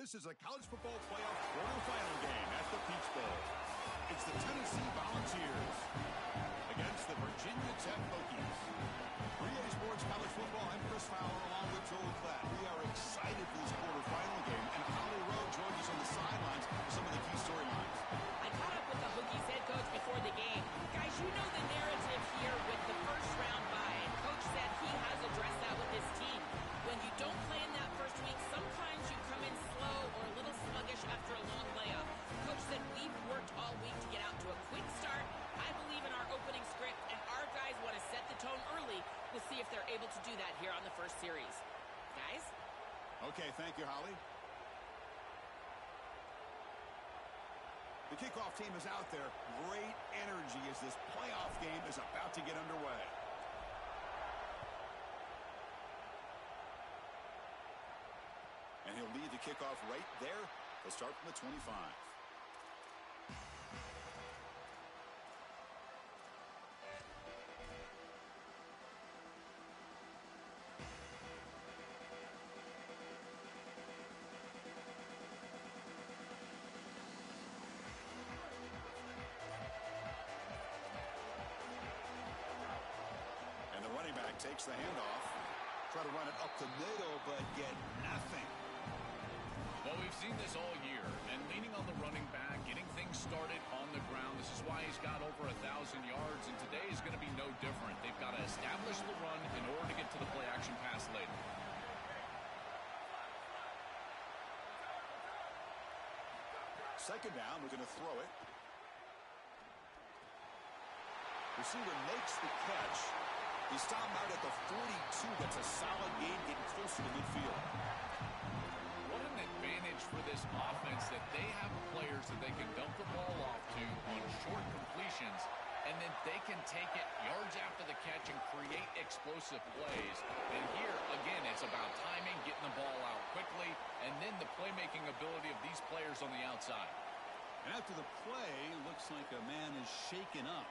This is a college football playoff quarterfinal game at the Peach Bowl. It's the Tennessee Volunteers against the Virginia Tech Hokies. 3A Sports College Football, I'm Chris Fowler along with Joel Klatt. We are excited for this quarterfinal game, and Holly Rowe joins us on the sidelines for some of the key storylines. I caught up with the Hokies head coach before the game. Guys, you know the narrative here with the first round bye. Coach said he has addressed that with his team. When you don't play in that first week, sometimes you come in slow or a little sluggish after a long layoff. Coach said we've worked all week to get out to a quick start. I believe in our opening script, and our guys want to set the tone early. We'll see if they're able to do that here on the first series. Guys? Okay, thank you, Holly. The kickoff team is out there. Great energy as this playoff game is about to get underway. And he'll lead the kickoff right there. He'll start from the 25. And the running back takes the handoff. Try to run it up the middle, but get nothing. Well, we've seen this all year, and leaning on the running back, getting things started on the ground. This is why he's got over 1,000 yards, and today is going to be no different. They've got to establish the run in order to get to the play-action pass later. Second down, we're going to throw it. Receiver makes the catch. He stopped out at the 42. That's a solid gain, getting closer to midfield. What an advantage for this offense that they have players that they can dump the ball off to on short completions, and then they can take it yards after the catch and create explosive plays. And here, again, it's about timing, getting the ball out quickly, and then the playmaking ability of these players on the outside. And after the play, looks like a man is shaken up.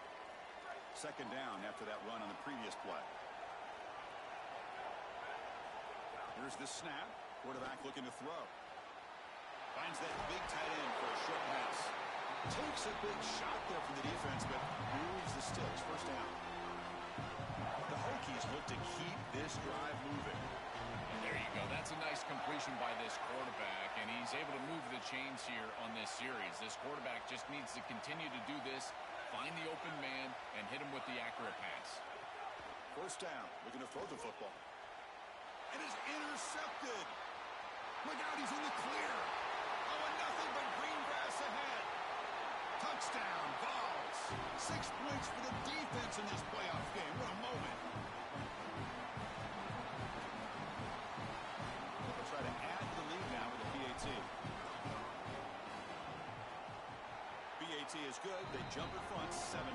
Second down after that run on the previous play. Here's the snap. Quarterback looking to throw. Finds that big tight end for a short pass. Takes a big shot there from the defense, but moves the sticks. First down. The Hokies look to keep this drive moving. And there you go. That's a nice completion by this quarterback, and he's able to move the chains here on this series. This quarterback just needs to continue to do this, find the open man, and hit him with the accurate pass. First down. Looking to throw the football. It is intercepted. Look out, he's in the clear. Oh, and nothing but green grass ahead. Touchdown, Vols. 6 points for the defense in this playoff game. What a moment. They'll try to add to the lead now with a PAT. PAT is good. They jump in front, 7-0.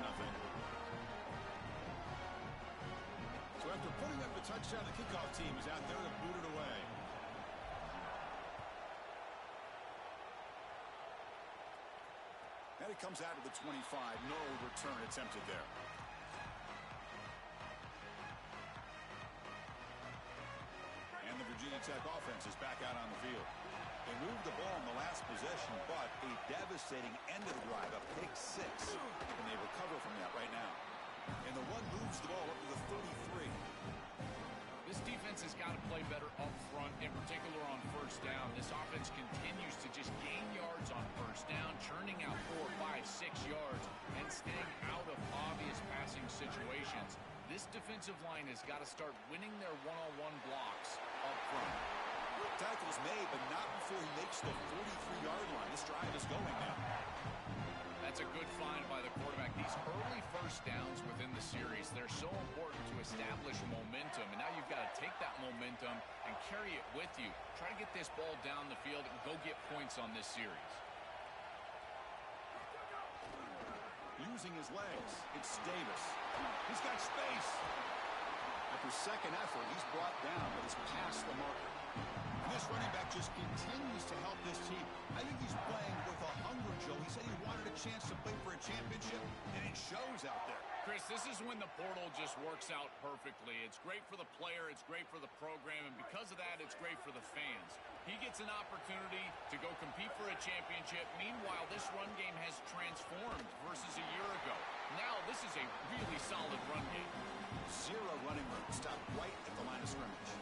So after putting up a touchdown, the kickoff team is out there to boot it away. And it comes out of the 25. No return attempted there. And the Virginia Tech offense is back out on the field. They moved the ball in the last possession, but a devastating end of the drive, a pick six. And they recover from that right now. And the one moves the ball up to the 33. This defense has got to play better up front, in particular on first down. This offense continues to just gain yards on first down, churning out 4, 5, 6 yards, and staying out of obvious passing situations. This defensive line has got to start winning their one-on-one blocks up front. Tackles made, but not before he makes the 43-yard line. This drive is going now. That's a good find by the quarterback. These early first downs within the series, they're so important to establish momentum. And now you've got to take that momentum and carry it with you. Try to get this ball down the field and go get points on this series. Using his legs, it's Davis. He's got space. After second effort, he's brought down, but he's past the marker. And this running back just continues to help this team. I think he's playing with a hunger, Joe. He said he wanted a chance to play for a championship, and it shows out there. Chris, this is when the portal just works out perfectly. It's great for the player, it's great for the program, and because of that, it's great for the fans. He gets an opportunity to go compete for a championship. Meanwhile, this run game has transformed versus a year ago. Now, this is a really solid run game. Zero running room. Stopped right at the line of scrimmage.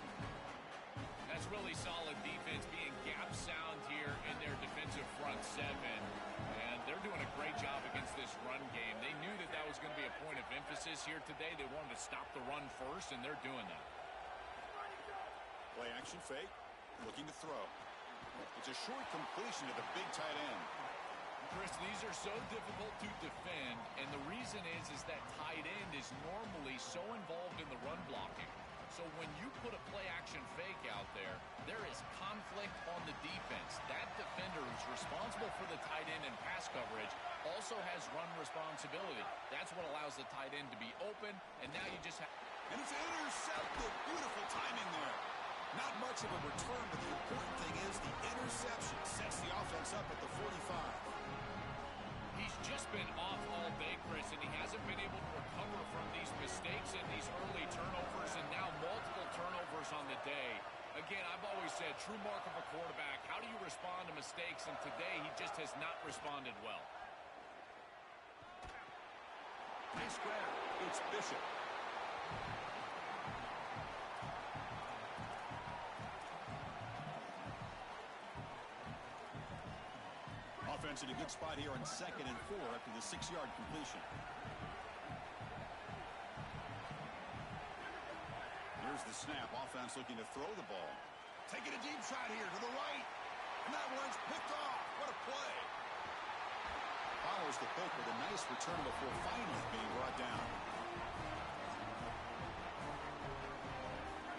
That's really solid defense, being gap sound here in their defensive front seven. And they're doing a great job against this run game. They knew that that was going to be a point of emphasis here today. They wanted to stop the run first, and they're doing that. Play action fake. Looking to throw. It's a short completion to the big tight end. Chris, these are so difficult to defend, and the reason is that tight end is normally so involved in the run blocking. So when you put a play-action fake out there, there is conflict on the defense. That defender who's responsible for the tight end and pass coverage also has run responsibility. That's what allows the tight end to be open, and now you just have... And it's intercepted. Beautiful timing there. Not much of a return, but the important thing is the interception sets the offense up at the 45. He's just been off all day, Chris, and he hasn't been able to recover from these mistakes and these early turnovers, and now multiple turnovers on the day. Again, I've always said, true mark of a quarterback, how do you respond to mistakes? And today, he just has not responded well. Nice grab. It's Bishop. Offense in a good spot here on 2nd and 4 after the 6-yard completion. Here's the snap. Offense looking to throw the ball. Taking a deep shot here to the right. And that one's picked off. What a play. Follows the pick with a nice return before finally being brought down.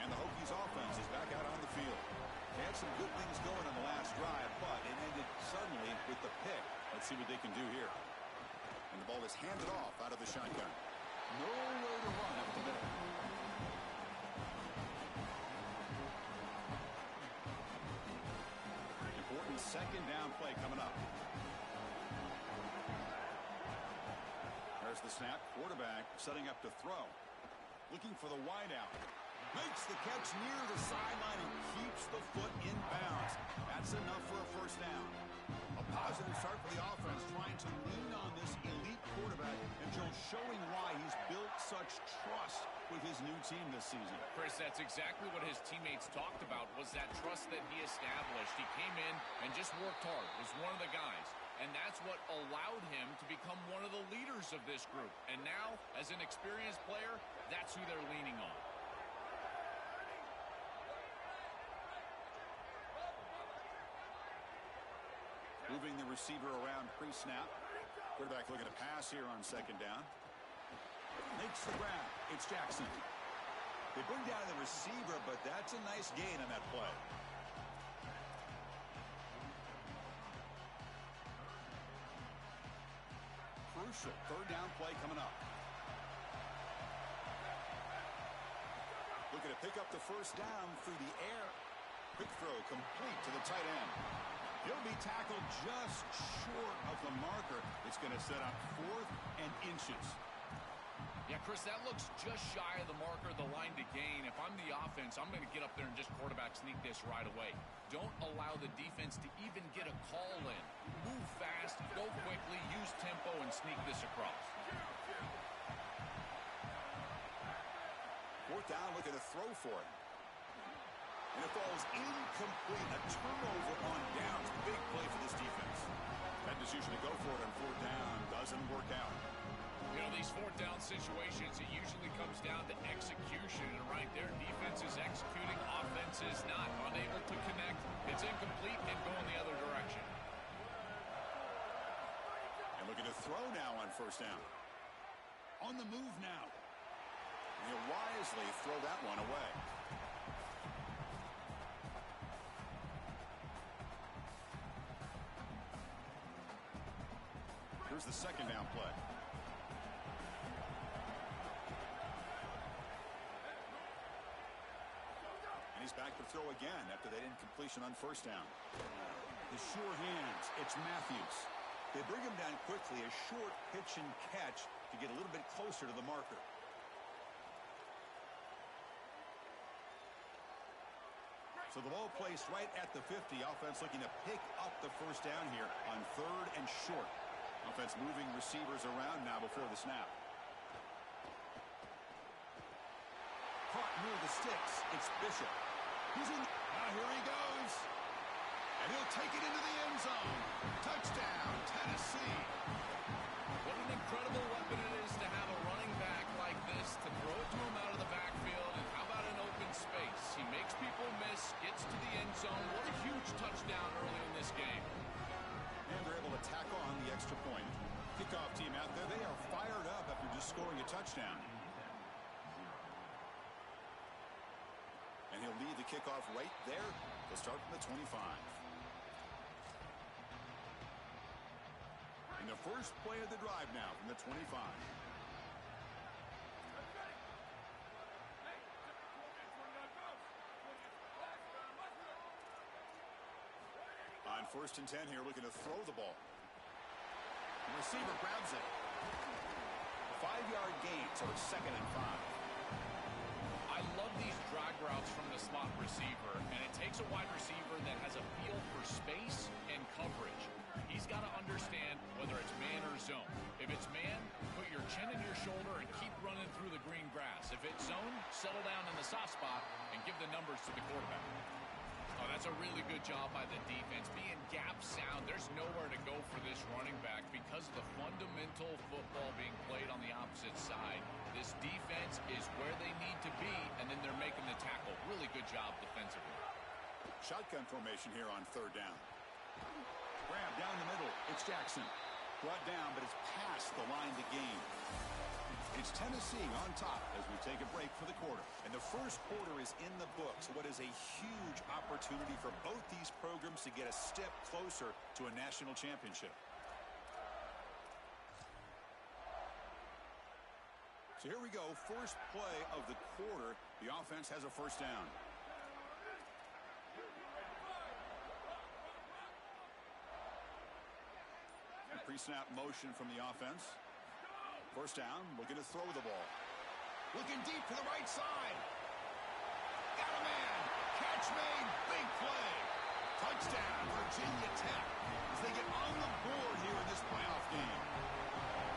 And the Hokies offense is back out on the field. They had some good things going on the last drive, but it ended suddenly with the pick. Let's see what they can do here. And the ball is handed off out of the shotgun. Nowhere to run up the middle. Important 2nd down play coming up. There's the snap. Quarterback setting up to throw. Looking for the wide out. Makes the catch near the sideline and keeps the foot in bounds. That's enough for a 1st down. A positive start for the offense, trying to lean on this elite quarterback and showing why he's built such trust with his new team this season. Chris, that's exactly what his teammates talked about, was that trust that he established. He came in and just worked hard, was one of the guys. And that's what allowed him to become one of the leaders of this group. And now, as an experienced player, that's who they're leaning on. Moving the receiver around pre-snap. Quarterback looking to pass here on 2nd down. Makes the grab. It's Jackson. They bring down the receiver, but that's a nice gain on that play. Crucial 3rd down play coming up. Looking to pick up the 1st down through the air. Quick throw complete to the tight end. He'll be tackled just short of the marker. It's going to set up 4th and inches. Yeah, Chris, that looks just shy of the marker, the line to gain. If I'm the offense, I'm going to get up there and just quarterback sneak this right away. Don't allow the defense to even get a call in. Move fast, go quickly, use tempo, and sneak this across. 4th down, looking to throw for it. And it falls incomplete. A turnover on downs. Big play for this defense. That decision to go for it on 4th down doesn't work out. You know, these 4th down situations, it usually comes down to execution. And right there, defense is executing, offense is not. Unable to connect. It's incomplete and going the other direction. And looking to throw now on 1st down. On the move now. And he'll wisely throw that one away. Here's the 2nd down play. And he's back to throw again after that incompletion on 1st down. The sure hands. It's Matthews. They bring him down quickly. A short pitch and catch. to get a little bit closer to the marker. So the ball placed right at the 50. Offense looking to pick up the first down here on 3rd and short. Offense moving receivers around now before the snap. Caught near the sticks. It's Bishop. He's in. Now here he goes. And he'll take it into the end zone. Touchdown, Tennessee. What an incredible weapon it is to have a running back like this to throw it to him out of the backfield. And how about an open space? He makes people miss, gets to the end zone. What a huge touchdown early in this game. And they're able to tack on the extra point. Kickoff team out there, they are fired up after just scoring a touchdown. And he'll lead the kickoff right there. He'll start from the 25. And the first play of the drive now from the 25. On 1st and 10 here, looking to throw the ball. The receiver grabs it. 5-yard gain, so it's 2nd and 5. I love these drag routes from the slot receiver, and it takes a wide receiver that has a feel for space and coverage. He's got to understand whether it's man or zone. If it's man, put your chin in your shoulder and keep running through the green grass. If it's zone, settle down in the soft spot and give the numbers to the quarterback. Oh, that's a really good job by the defense. Being gap sound, there's nowhere to go for this running back because of the fundamental football being played on the opposite side. This defense is where they need to be, and then they're making the tackle. Really good job defensively. Shotgun formation here on 3rd down. Grab down the middle. It's Jackson. Brought down, but it's past the line to gain. It's Tennessee on top as we take a break for the quarter. And the first quarter is in the books. What is a huge opportunity for both these programs to get a step closer to a national championship. So here we go. First play of the quarter. The offense has a first down. Pre-snap motion from the offense. First down, looking to throw the ball. Looking deep to the right side. Got a man. Catch made. Big play. Touchdown, Virginia Tech, as they get on the board here in this playoff game.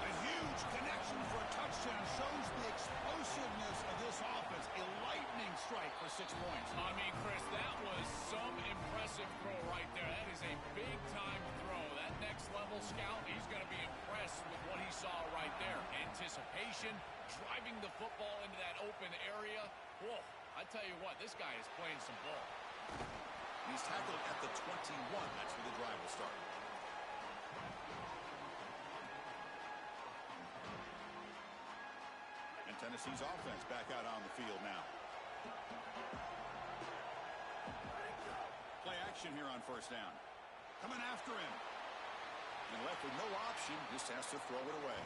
A huge connection for a touchdown shows the explosiveness of this offense. A lightning strike for 6 points. I mean, Chris, that was some impressive throw right there. That is a big-time throw. That next-level scout, he's going to be impressed with what he saw right there. Anticipation, driving the football into that open area. Whoa, I tell you what, this guy is playing some ball. He's tackled at the 21. That's where the drive will start. And Tennessee's offense back out on the field now. Play action here on first down. Coming after him. And left with no option, just has to throw it away.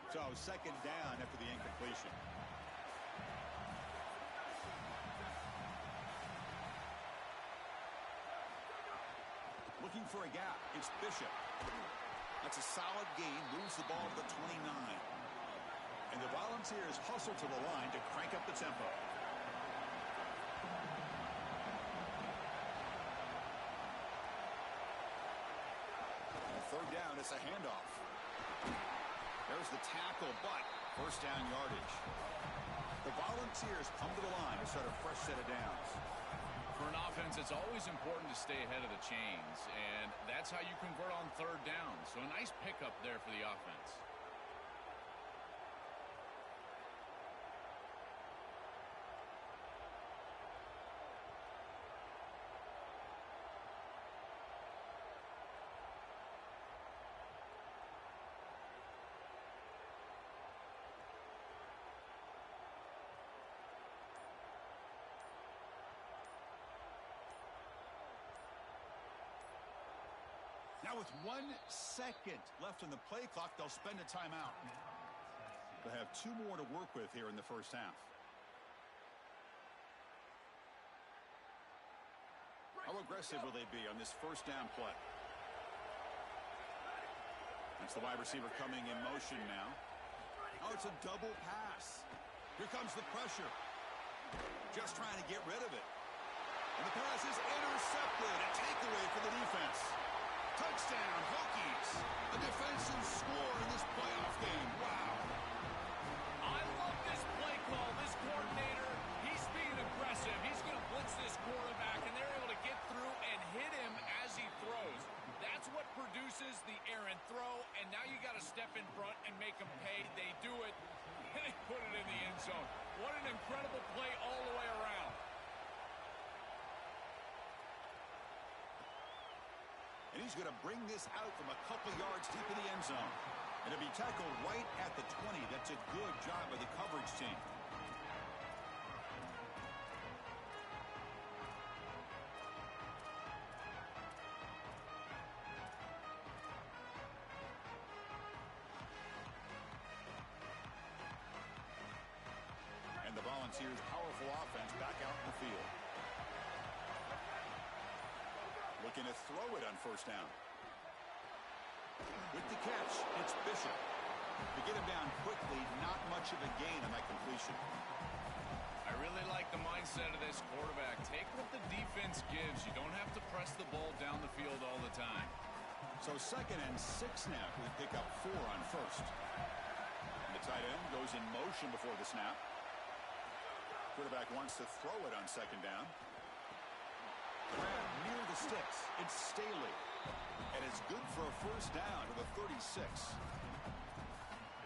So 2nd down after the incompletion. Looking for a gap. It's Bishop. That's a solid gain. Moves the ball to the 29. And the Volunteers hustle to the line to crank up the tempo. And 3rd down, it's a handoff. There's the tackle, but first down yardage. The Volunteers come to the line to start a fresh set of downs. For an offense, it's always important to stay ahead of the chains, and that's how you convert on 3rd down. So a nice pickup there for the offense. Now with 1 second left on the play clock, they'll spend a timeout. They'll have 2 more to work with here in the first half. aggressive will they be on this first down play? That's the wide receiver coming in motion now. Oh, it's a double pass. Here comes the pressure. Just trying to get rid of it. And the pass is intercepted. A takeaway for the defense. Touchdown, Hokies. A defensive score in this playoff game. Wow. I love this play call. This coordinator, he's being aggressive. He's going to blitz this quarterback, and they're able to get through and hit him as he throws. That's what produces the errant throw, and now you got to step in front and make them pay. They do it, and they put it in the end zone. What an incredible play all the way around. And he's going to bring this out from a couple yards deep in the end zone. And it'll be tackled right at the 20. That's a good job by the coverage team. And the Volunteers' powerful offense back out in the field. Looking to throw it on first down. With the catch, it's Bishop. To get him down quickly, not much of a gain on that completion. I really like the mindset of this quarterback. Take what the defense gives. You don't have to press the ball down the field all the time. So 2nd and 6 now. We pick up 4 on first. And the tight end goes in motion before the snap. Quarterback wants to throw it on 2nd down. Grab near the sticks. It's Staley. And it's good for a first down to the 36.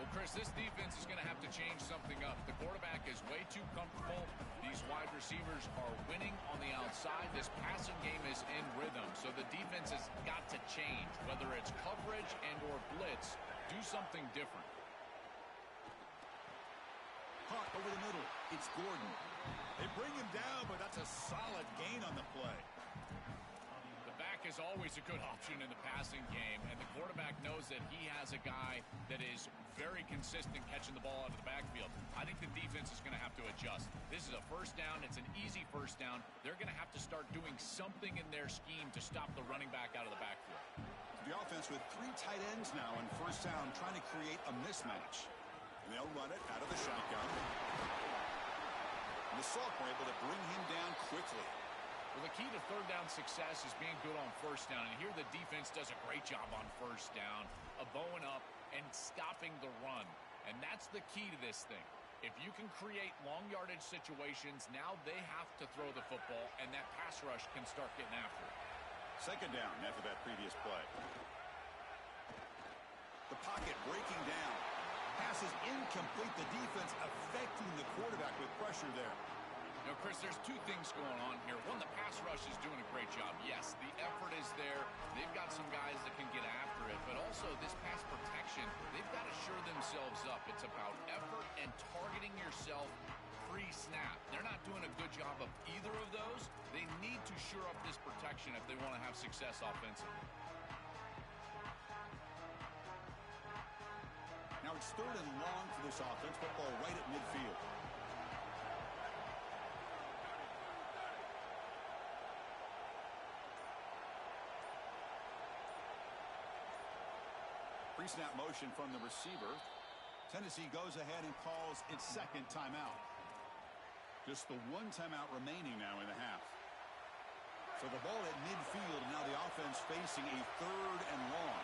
Well, Chris, this defense is going to have to change something up. The quarterback is way too comfortable. These wide receivers are winning on the outside. This passing game is in rhythm, so the defense has got to change. Whether it's coverage and or blitz, do something different. Caught over the middle. It's Gordon. They bring him down, but that's a solid gain on the play. The back is always a good option in the passing game, and the quarterback knows that he has a guy that is very consistent catching the ball out of the backfield. I think the defense is going to have to adjust. This is a first down. It's an easy first down. They're going to have to start doing something in their scheme to stop the running back out of the backfield. The offense with 3 tight ends now on first down, trying to create a mismatch. And they'll run it out of the shotgun. And the Salk were able to bring him down quickly. Well, the key to third down success is being good on first down. And here the defense does a great job on first down of bowing up and stopping the run. And that's the key to this thing. If you can create long yardage situations, now they have to throw the football, and that pass rush can start getting after it. 2nd down after that previous play. The pocket breaking down. Pass is incomplete. The defense affecting the quarterback with pressure there. Now, Chris, there's 2 things going on here. One, the pass rush is doing a great job. Yes, the effort is there. They've got some guys that can get after it. But also, this pass protection, they've got to shore themselves up. It's about effort and targeting yourself pre-snap. They're not doing a good job of either of those. They need to shore up this protection if they want to have success offensively. Now it's 3rd and long for this offense. Football right at midfield. Pre-snap motion from the receiver. Tennessee goes ahead and calls its 2nd timeout. Just the 1 timeout remaining now in the half. So the ball at midfield, and now the offense facing a 3rd and long.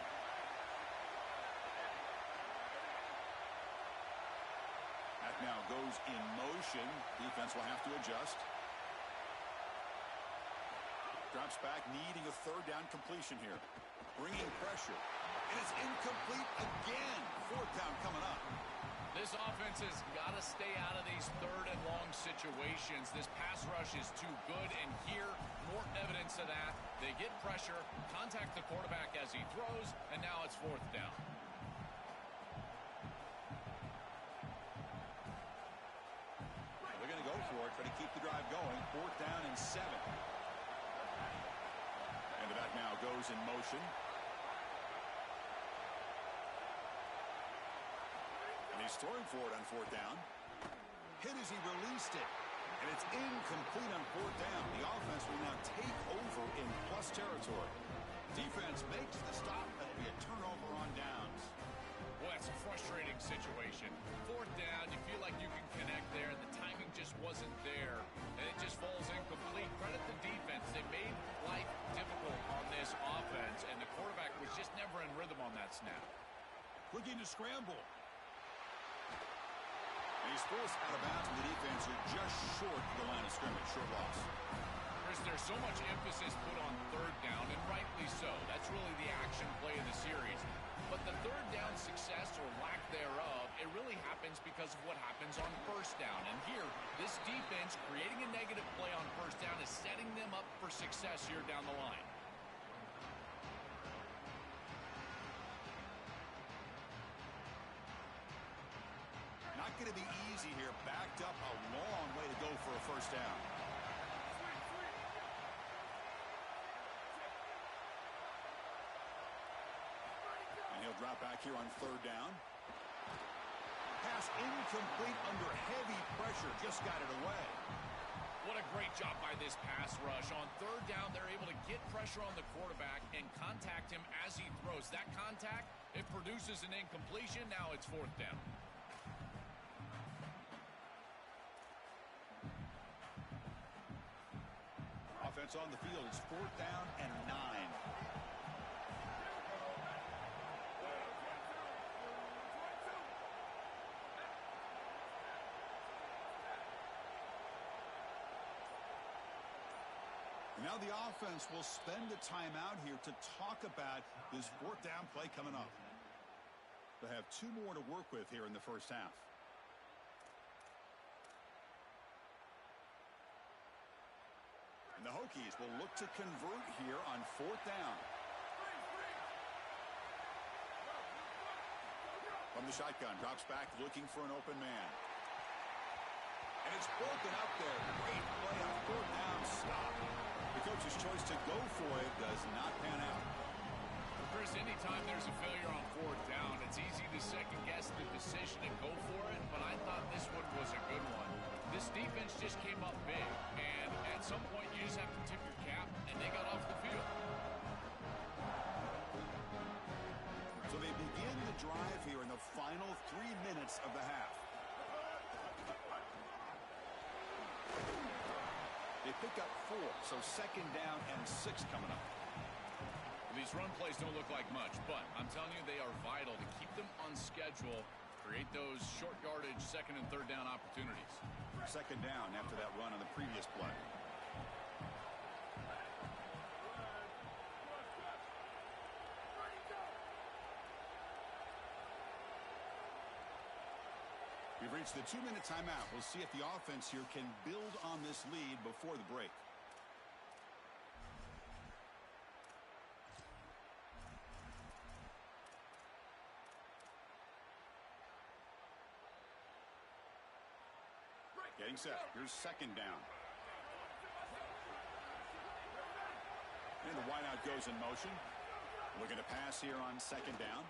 That now goes in motion. Defense will have to adjust. Drops back, needing a 3rd down completion here. Bringing pressure. And it's incomplete again. 4th down coming up. This offense has got to stay out of these 3rd and long situations. This pass rush is too good, and here, more evidence of that. They get pressure, contact the quarterback as he throws, and now it's 4th down. They're going to go for it, try to keep the drive going. 4th down and 7. And the back now goes in motion. And he's throwing for it on 4th down. Hit as he released it. And it's incomplete on fourth down. The offense will now take over in plus territory. Defense makes the stop. That'll be a turnover on downs. Well, that's a frustrating situation. Fourth down, you feel like you can connect there, and the timing just wasn't there, and it just falls incomplete. Credit the defense. They made life difficult on this offense, and the quarterback was just never in rhythm on that snap. Looking to scramble. And he's forced out of bounds, and the defense are just short of the line of scrimmage. Short loss. Chris, there's so much emphasis put on third down, and rightly so. That's really the action play of the series. But the third down success or lack thereof, it really happens because of what happens on first down. And here, this defense creating a negative play on first down is setting them up for success here down the line. Not going to be easy here. Backed up a long way to go for a first down. And he'll drop back here on third down. Pass incomplete under heavy pressure. Just got it away. What a great job by this pass rush. On third down, they're able to get pressure on the quarterback and contact him as he throws. That contact, it produces an incompletion. Now it's fourth down. Offense on the field. It's fourth down and 9. Now the offense will spend the timeout here to talk about this fourth down play coming up. They have 2 more to work with here in the first half. And the Hokies will look to convert here on fourth down. From the shotgun, drops back looking for an open man. And it's broken up there. Great play on fourth down. Stop. The coach's choice to go for it does not pan out. Chris, anytime there's a failure on fourth down, it's easy to second-guess the decision and go for it, but I thought this one was a good one. This defense just came up big, and at some point you just have to tip your cap, and they got off the field. So they begin the drive here in the final 3 minutes of the half. They pick up 4, so second down and 6 coming up. These run plays don't look like much, but I'm telling you they are vital to keep them on schedule, create those short yardage second and third down opportunities. Second down after that run on the previous play. We've reached the 2-minute timeout. We'll see if the offense here can build on this lead before the break. Getting set. Here's second down. And the wideout goes in motion. Looking to pass here on second down.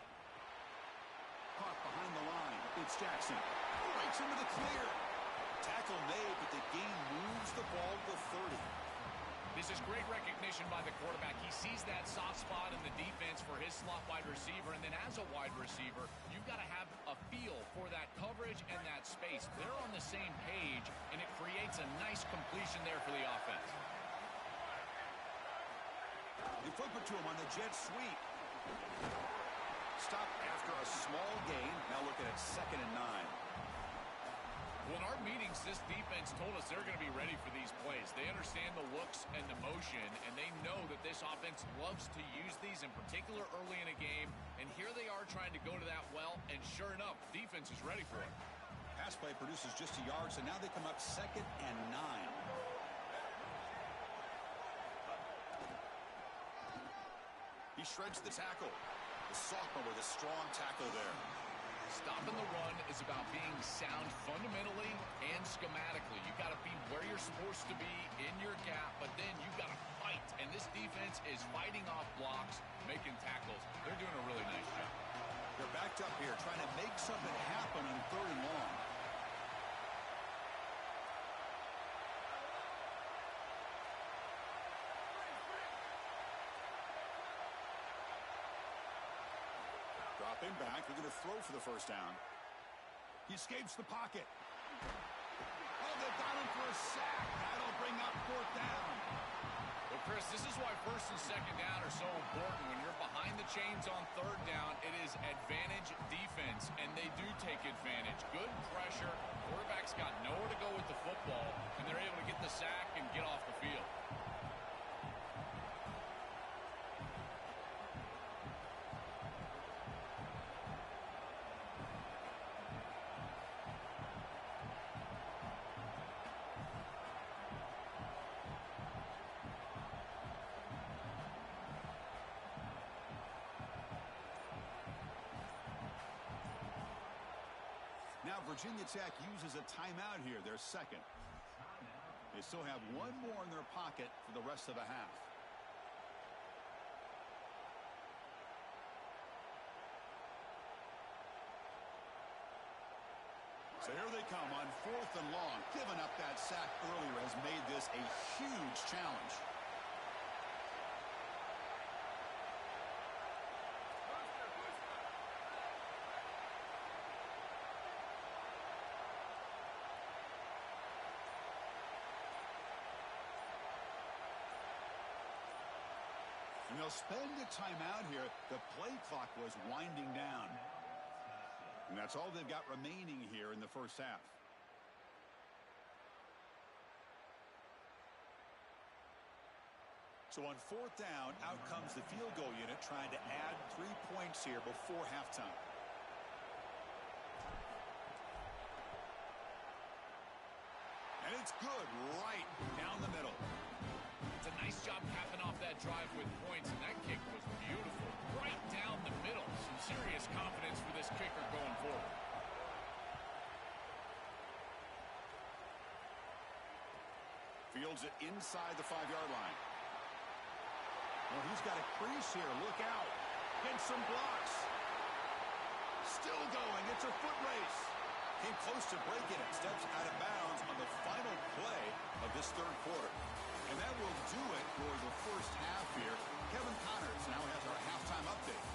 Caught behind the line. It's Jackson. Breaks into the clear. Tackle made, but the gain moves the ball to 30. This is great recognition by the quarterback. He sees that soft spot in the defense for his slot wide receiver, and then as a wide receiver, you've got to have a feel for that coverage and that space. They're on the same page, and it creates a nice completion there for the offense. They flip it to him on the jet sweep. Stop after a small gain. Now looking at second and 9. Well, in our meetings, this defense told us they're going to be ready for these plays. They understand the looks and the motion, and they know that this offense loves to use these, in particular early in a game. And here they are trying to go to that well, and sure enough, defense is ready for it. Pass play produces just a yard, so now they come up second and 9. He shreds the tackle. The sophomore with a strong tackle there. Stopping the run is about being sound fundamentally and schematically. You've got to be where you're supposed to be in your gap, but then you've got to fight. And this defense is fighting off blocks, making tackles. They're doing a really nice job. They're backed up here, trying to make something happen on third and long. Dropping back, they're going to throw for the first down. He escapes the pocket. Oh, they've got him for a sack. That'll bring up fourth down. Well, Chris, this is why first and second down are so important. When you're behind the chains on third down, it is advantage defense, and they do take advantage. Good pressure. Quarterback's got nowhere to go with the football, and they're able to get the sack and get off the field. Now Virginia Tech uses a timeout here, their second. They still have one more in their pocket for the rest of the half. So here they come on fourth and long. Giving up that sack earlier has made this a huge challenge. And they'll spend a timeout here. The play clock was winding down. And that's all they've got remaining here in the first half. So on fourth down, out comes the field goal unit trying to add 3 points here before halftime. And it's good right down the middle. It's a nice job capping off that drive with points, and that kick was beautiful. Right down the middle. Some serious confidence for this kicker going forward. Fields it inside the 5-yard line. Well, he's got a crease here. Look out. Gets some blocks. Still going. It's a foot race. Came close to breaking it. Steps out of bounds on the final play of this third quarter. And that will do it for the first half here. Kevin Connors now has our halftime update.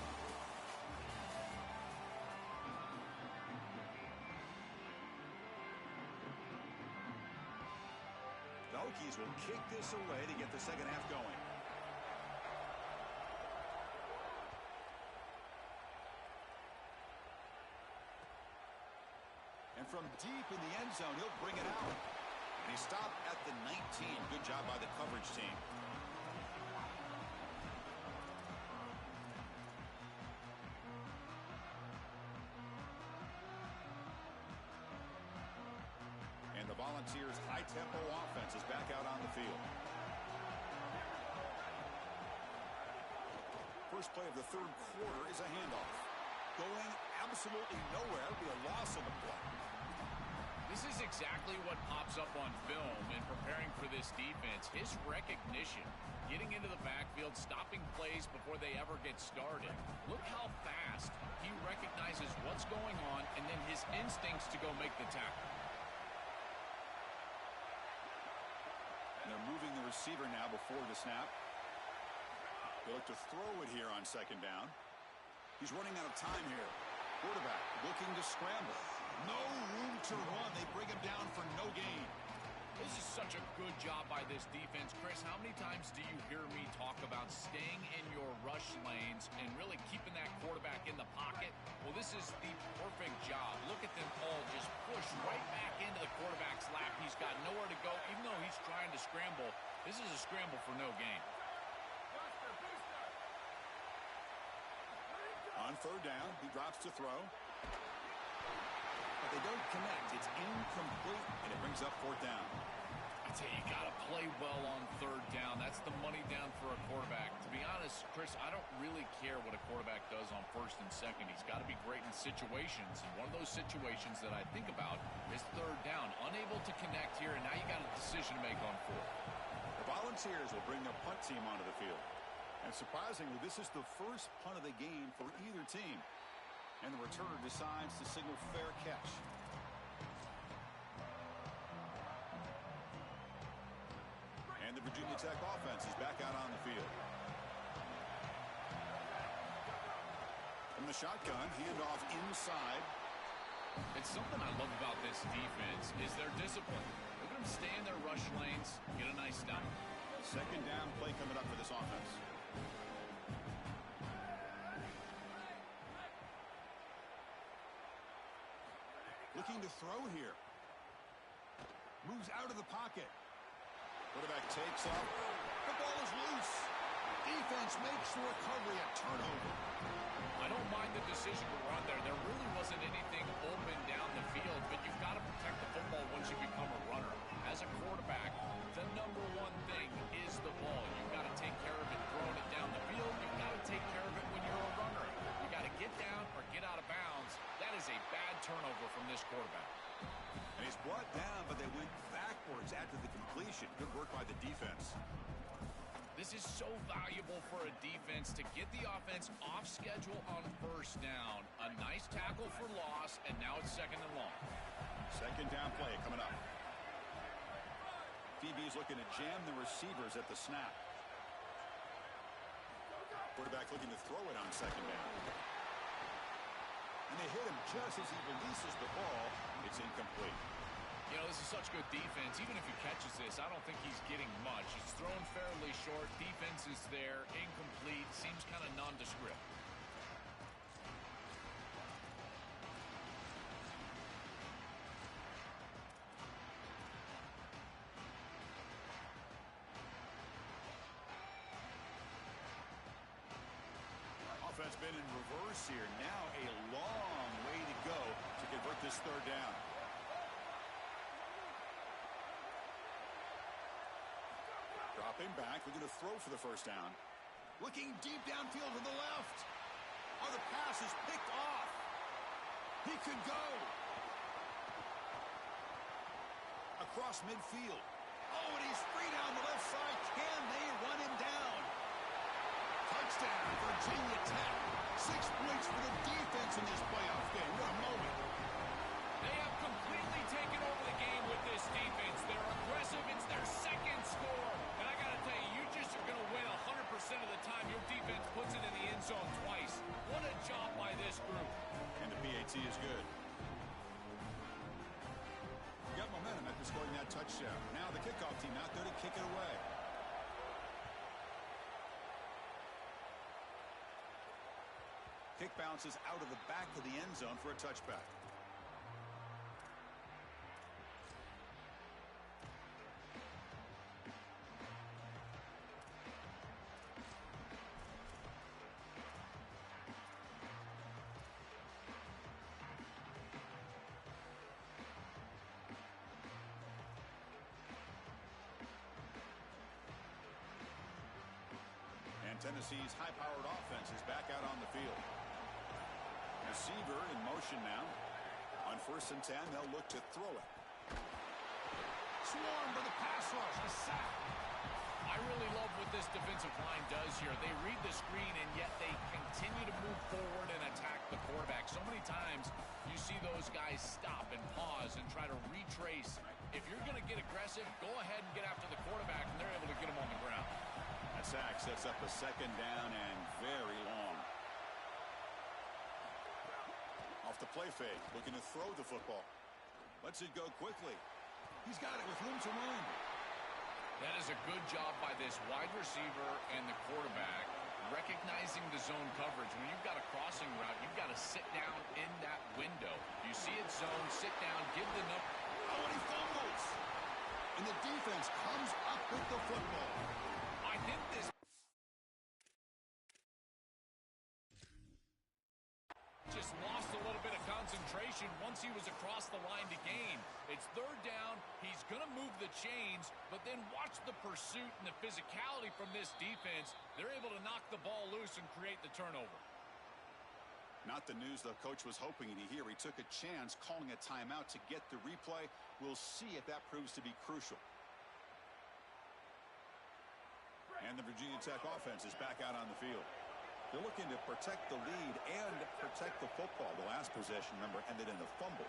The Hokies will kick this away to get the second half going. And from deep in the end zone, he'll bring it out. And he stopped at the 19. Good job by the coverage team. And the Volunteers' high-tempo offense is back out on the field. First play of the third quarter is a handoff. Going absolutely nowhere. Be a loss on the play. This is exactly what pops up on film in preparing for this defense. His recognition, getting into the backfield, stopping plays before they ever get started. Look how fast he recognizes what's going on and then his instincts to go make the tackle. And they're moving the receiver now before the snap. They look to throw it here on second down. He's running out of time here. Quarterback looking to scramble. No room to run. They bring him down for no gain. This is such a good job by this defense. Chris, how many times do you hear me talk about staying in your rush lanes and really keeping that quarterback in the pocket? Well, this is the perfect job. Look at them all just push right back into the quarterback's lap. He's got nowhere to go. Even though he's trying to scramble, this is a scramble for no gain. On third down, he drops to throw. But they don't connect. It's incomplete, and it brings up fourth down. I tell you, you got to play well on third down. That's the money down for a quarterback. To be honest, Chris, I don't really care what a quarterback does on first and second. He's got to be great in situations, and one of those situations that I think about is third down. Unable to connect here, and now you got a decision to make on fourth. The Volunteers will bring their punt team onto the field. And surprisingly, this is the first punt of the game for either team. And the returner decides to signal fair catch. And the Virginia Tech offense is back out on the field. From the shotgun, handoff inside. It's something I love about this defense is their discipline. Look at them stay in their rush lanes, get a nice stop. Second down play coming up for this offense. Looking to throw here. Moves out of the pocket. Quarterback takes off. The ball is loose. Defense makes the recovery a turnover. I don't mind the decision to run there. There really wasn't anything open down the field, but you've got to protect the football once you become a runner. As a quarterback, the number one thing is the ball. You've got to take care of it throwing it down the field. You've got to take care of it when you're a runner. You've got to get down or get out of bounds. That is a bad turnover from this quarterback. And he's brought down, but they went backwards after the completion. Good work by the defense. This is so valuable for a defense to get the offense off schedule on first down. A nice tackle for loss, and now it's second and long. Second down play coming up. DB's looking to jam the receivers at the snap. Quarterback looking to throw it on second down. And they hit him just as he releases the ball. It's incomplete. You know, this is such good defense. Even if he catches this, I don't think he's getting much. It's thrown fairly short. Defense is there. Incomplete. Seems kind of nondescript. Offense been in reverse here. Now a long way to go to convert this third down. Dropping back, looking to throw for the first down. Looking deep downfield to the left. Oh, the pass is picked off. He could go. Across midfield. Oh, and he's free down the left side. Can they run him down? Touchdown, Virginia Tech. 6 points for the defense in this playoff game. What a moment. They have completely taken over the game with this defense. They're aggressive. It's their second score. And I got to tell you, you just are going to win 100% of the time your defense puts it in the end zone twice. What a job by this group. And the PAT is good. Got momentum after scoring that touchdown. Now the kickoff team out there to kick it away. Kick bounces out of the back of the end zone for a touchback. Tennessee's high-powered offense is back out on the field. Receiver in motion now. On 1st and 10, they'll look to throw it. Swarmed by the pass rush. A sack. I really love what this defensive line does here. They read the screen, and yet they continue to move forward and attack the quarterback. So many times you see those guys stop and pause and try to retrace. If you're going to get aggressive, go ahead and get after the quarterback, and they're able to get him on the ground. That sack sets up a second down and very long. Off the play fake, looking to throw the football. Lets it go quickly. He's got it with room to run. That is a good job by this wide receiver and the quarterback, recognizing the zone coverage. When you've got a crossing route, you've got to sit down in that window. You see it zone, sit down, give the number. Oh, and he fumbles. And the defense comes up with the football. I think this just lost a little bit of concentration once he was across the line to gain. It's third down. He's going to move the chains, but then watch the pursuit and the physicality from this defense. They're able to knock the ball loose and create the turnover. Not the news the coach was hoping to hear. He took a chance calling a timeout to get the replay. We'll see if that proves to be crucial. And the Virginia Tech offense is back out on the field. They're looking to protect the lead and protect the football. The last possession, remember, ended in a fumble.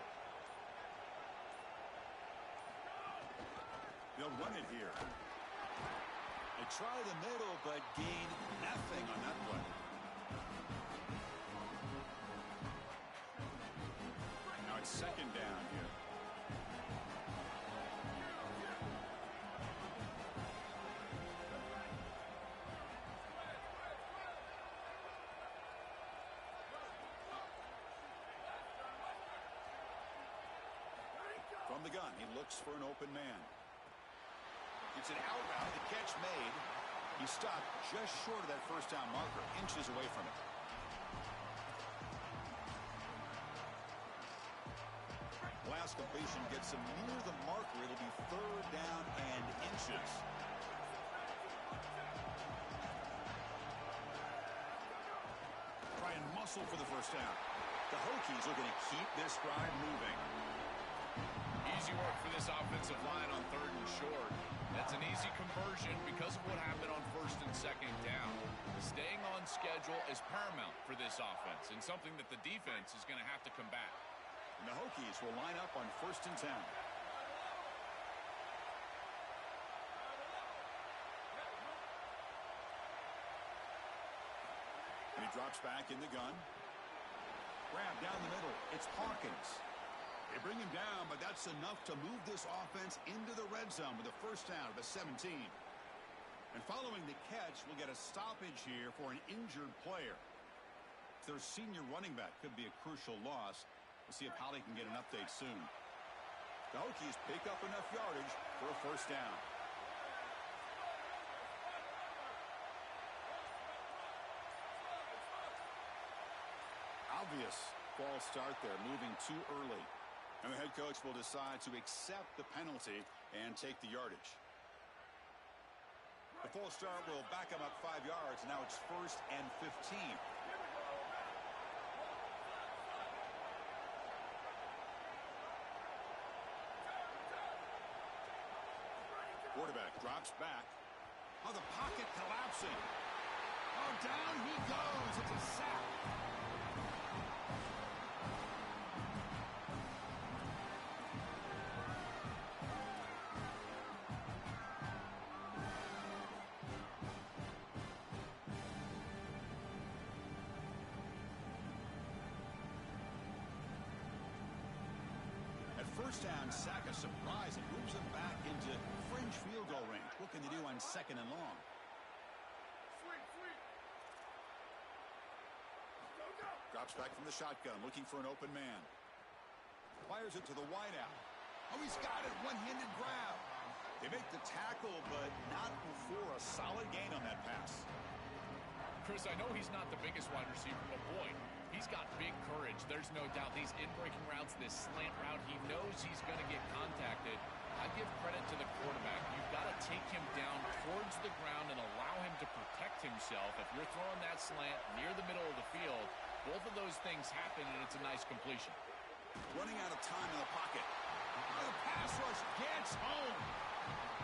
They'll run it here. They try the middle, but gain nothing on that play. it's second down here. From the gun, he looks for an open man. It's an out route. The catch made. He stopped just short of that first down marker, inches away from it. Last completion gets him near the marker. It'll be third down and inches. Try and muscle for the first down. The Hokies are going to keep this drive moving. Easy work for this offensive line on third and short. That's an easy conversion because of what happened on first and second down. Staying on schedule is paramount for this offense and something that the defense is going to have to combat. And the Hokies will line up on first and 10. And he drops back in the gun. Grab down the middle. It's Hawkins. They bring him down, but that's enough to move this offense into the red zone with a first down of the 17. And following the catch, we'll get a stoppage here for an injured player. Their senior running back could be a crucial loss. We'll see if Holly can get an update soon. The Hokies pick up enough yardage for a first down. Obvious false start there, moving too early. And the head coach will decide to accept the penalty and take the yardage. The false start will back him up 5 yards. Now it's first and 15. Quarterback drops back. Oh, the pocket collapsing. Oh, down he goes. It's a sack. First down, sack, a surprise. It moves him back into fringe field goal range. What can they do on second and long? Drops back from the shotgun, looking for an open man. Fires it to the wideout. Oh, he's got it. One-handed grab. They make the tackle, but not before a solid gain on that pass. Chris, I know he's not the biggest wide receiver, but boy, he's got big courage. There's no doubt. These in-breaking routes, this slant route, he knows he's going to get contacted. I give credit to the quarterback. You've got to take him down towards the ground and allow him to protect himself. If you're throwing that slant near the middle of the field, both of those things happen, and it's a nice completion. Running out of time in the pocket. The pass rush gets home.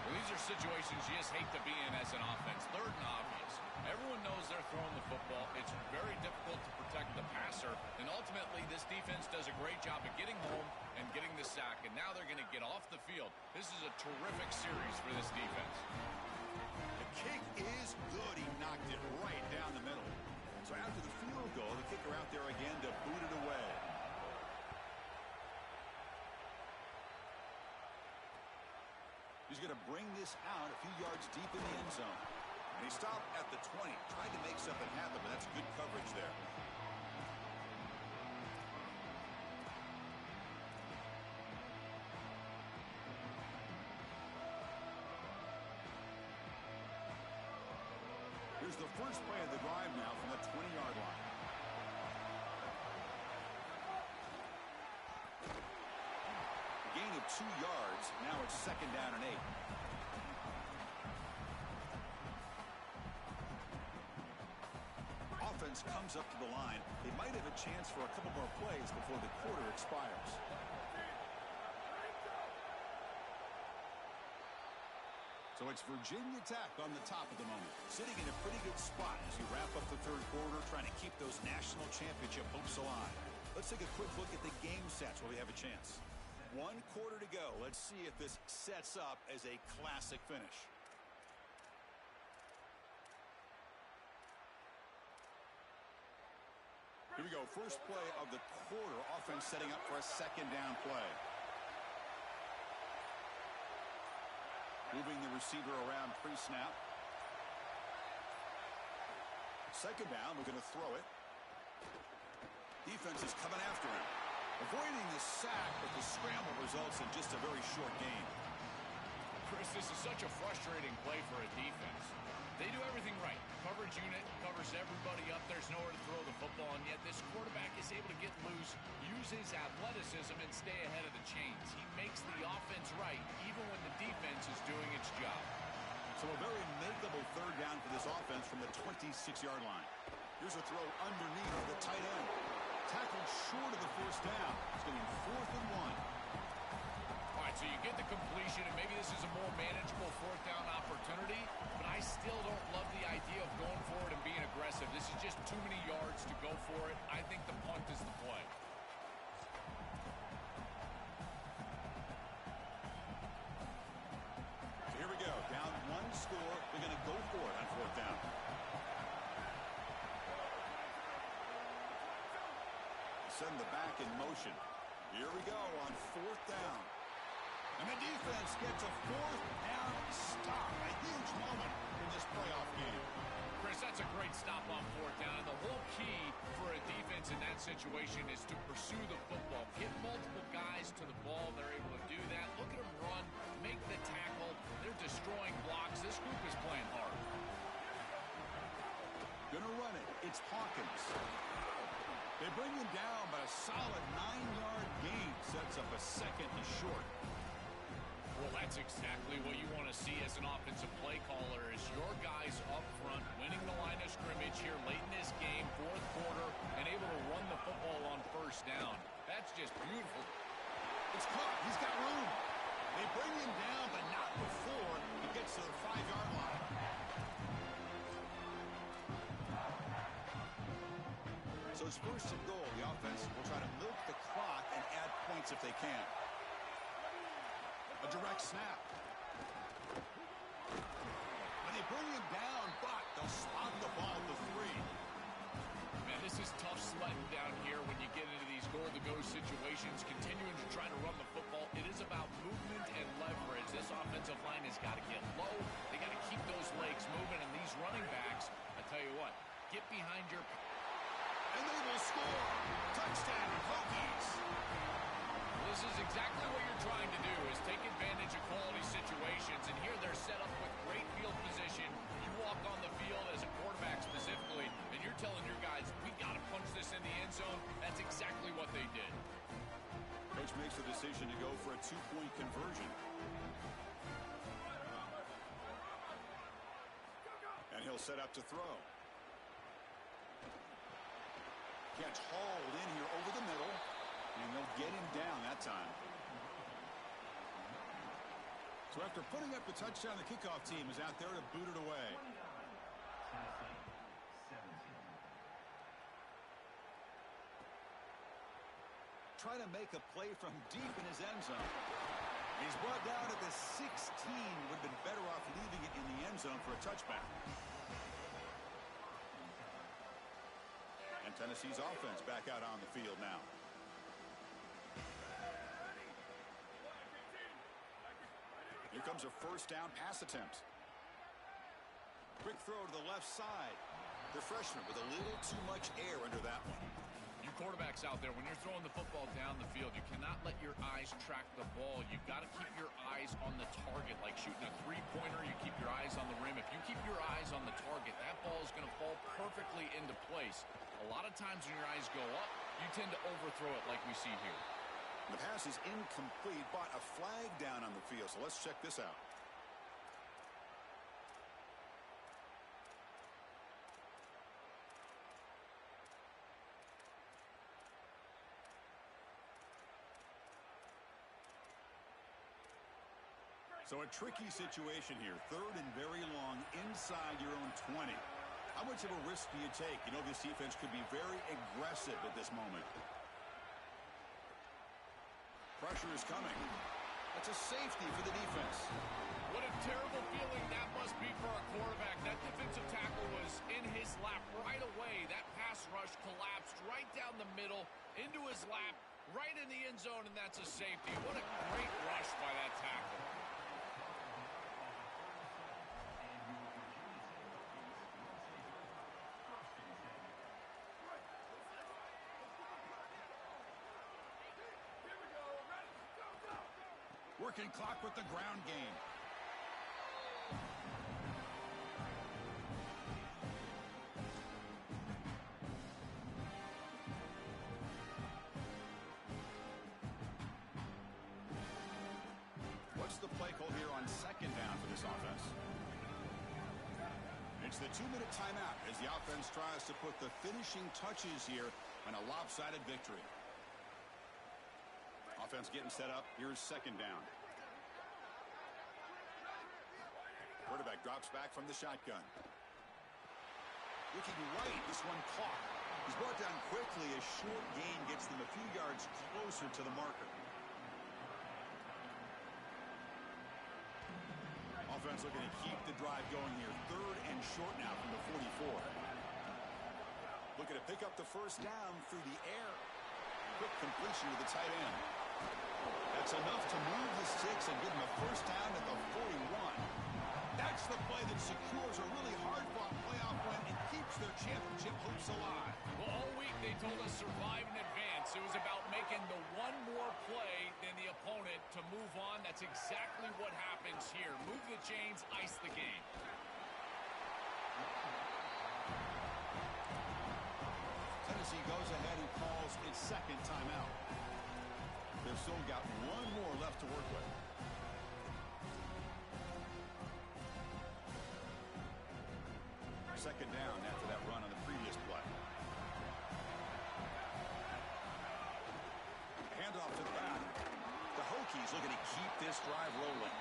Well, these are situations you just hate to be in as an offense. Third and obvious. Everyone knows they're throwing the football. It's very difficult to protect the passer. And ultimately, this defense does a great job of getting home and getting the sack. And now they're going to get off the field. This is a terrific series for this defense. The kick is good. He knocked it right down the middle. So after the field goal, the kicker out there again to boot it away. He's going to bring this out a few yards deep in the end zone. And he stopped at the 20. Tried to make something happen, but that's good coverage there. Here's the first play of the drive now from the 20-yard line. Gain of 2 yards. Now it's second down and 8. Offense comes up to the line. They might have a chance for a couple more plays before the quarter expires. So it's Virginia Tech on the top at the moment, sitting in a pretty good spot as you wrap up the third quarter, trying to keep those national championship hopes alive. Let's take a quick look at the game sets where we have a chance. 1 quarter to go. Let's see if this sets up as a classic finish. Here we go. First play of the quarter. Offense setting up for a second down play. Moving the receiver around pre-snap. Second down. We're going to throw it. Defense is coming after him. Avoiding the sack, but the scramble results in just a very short gain. Chris, this is such a frustrating play for a defense. They do everything right. Coverage unit covers everybody up. There's nowhere to throw the football, and yet this quarterback is able to get loose, use his athleticism, and stay ahead of the chains. He makes the offense right, even when the defense is doing its job. So a very makeable third down for this offense from the 26-yard line. Here's a throw underneath the tight end. Tackled short of the first down. It's going to be 4th and 1. All right, so you get the completion, and maybe this is a more manageable fourth down opportunity, but I still don't love the idea of going for it and being aggressive. This is just too many yards to go for it. I think the punt is the play. So here we go. Down 1 score. They're going to go for it on 4th down. Send the back in motion. Here we go on 4th down. And the defense gets a 4th down stop. A huge moment in this playoff game. Chris, that's a great stop on 4th down. And the whole key for a defense in that situation is to pursue the football. Get multiple guys to the ball. They're able to do that. Look at them run, make the tackle. They're destroying blocks. This group is playing hard. Gonna run it. It's Hawkins. They bring him down, but a solid 9-yard gain sets up a 2nd and short. Well, that's exactly what you want to see as an offensive play caller is your guys up front winning the line of scrimmage here late in this game, 4th quarter, and able to run the football on 1st down. That's just beautiful. It's caught. He's got room. They bring him down, but not before he gets to the 5-yard line. So it's 1st and goal. The offense will try to milk the clock and add points if they can. A direct snap. And they bring him down, but they'll spot the ball at the 3. Man, this is tough sledding down here when you get into these go-to-go situations, continuing to try to run the football. It is about movement and leverage. This offensive line has got to get low. They got to keep those legs moving, and these running backs, I tell you what, get behind your... And they will score. Touchdown, Hokies. This is exactly what you're trying to do, is take advantage of quality situations. And here they're set up with great field position. You walk on the field as a quarterback specifically, and you're telling your guys, we got to punch this in the end zone. That's exactly what they did. Coach makes the decision to go for a 2-point conversion. And he'll set up to throw. Catch hauled in here over the middle, and they'll get him down that time. So after putting up the touchdown, the kickoff team is out there to boot it away. Trying to make a play from deep in his end zone. He's brought down at the 16. Would have been better off leaving it in the end zone for a touchback. And Tennessee's offense back out on the field now. Here comes a 1st down pass attempt. Quick throw to the left side. The freshman with a little too much air under that one. You quarterbacks out there, when you're throwing the football down the field, you cannot let your eyes track the ball. You've got to keep your eyes on the target. Like shooting a 3-pointer, you keep your eyes on the rim. If you keep your eyes on the target, that ball is going to fall perfectly into place. A lot of times when your eyes go up, you tend to overthrow it like we see here. The pass is incomplete, but a flag down on the field. So let's check this out. So a tricky situation here. 3rd and very long inside your own 20. How much of a risk do you take? You know, this defense could be very aggressive at this moment. Pressure is coming. A That's a safety for the defense. What a terrible feeling that must be for a quarterback. That defensive tackle was in his lap right away. That pass rush collapsed right down the middle into his lap, right in the end zone, and that's a safety. What a great rush by that tackle. Working clock with the ground game. What's the play call here on second down for this offense? It's the 2-minute timeout as the offense tries to put the finishing touches here on a lopsided victory. Offense getting set up. Here's second down. Quarterback drops back from the shotgun. Looking right. This one caught. He's brought down quickly. A short gain gets them a few yards closer to the marker. Offense looking to keep the drive going here. 3rd and short now from the 44. Looking to pick up the first down through the air. Quick completion to the tight end. That's enough to move the sticks and give them a first down at the 41. That's the play that secures a really hard-fought playoff win and keeps their championship hopes alive. Well, all week they told us survive and advance. It was about making the one more play than the opponent to move on. That's exactly what happens here. Move the chains, ice the game. Tennessee goes ahead and calls its second timeout. They've still got one more left to work with. Second down after that run on the previous play. Handoff to the back. The Hokies looking to keep this drive rolling.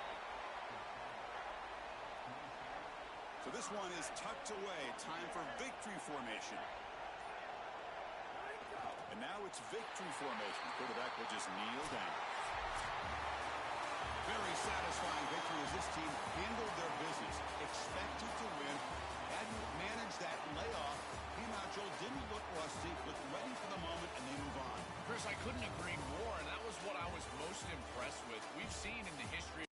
So this one is tucked away. Time for victory formation. And now it's victory formation. Quarterback will just kneel down. Very satisfying victory as this team handled their business. Expected to win. Hadn't managed that layoff. Came out, Joel, didn't look rusty, looked ready for the moment, and they move on. Chris, I couldn't agree more, and that was what I was most impressed with. We've seen in the history